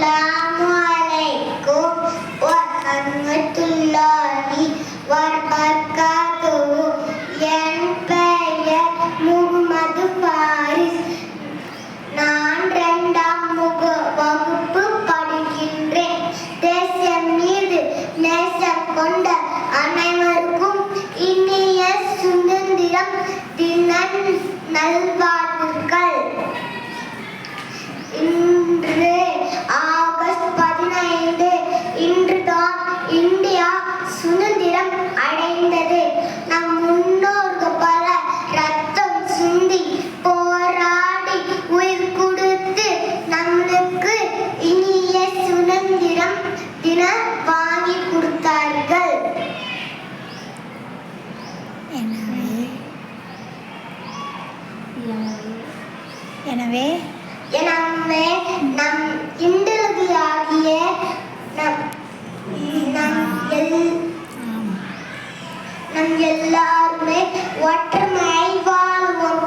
Assalamualaikum warahmatullahi wabarakatuh. என் பெயர் Mohammed Paris. நான் 2ஆம் வகுப்பு படிக்கின்றேன். தேசம் மீது நேசம் கொண்ட அனைவருக்கும் இனிய சுதந்திரம் தின நல்வாழ்த்துக்கள். இன்று ஆகஸ்ட் 15. இன்றுதான் இந்தியா சுதந்திரம் அடைந்தது. நம் முன்னோர்கள் பல ரத்தம் சிந்தி போராடி உயிர் கொடுத்து நம்மளுக்கு இனிய சுதந்திரம் தின வாங்கி கொடுத்தார்கள். எனவே நம் இந்தியர்களாகிய நம் எல்லாருமே ஒற்றுமையாய் வாழ்வோம்.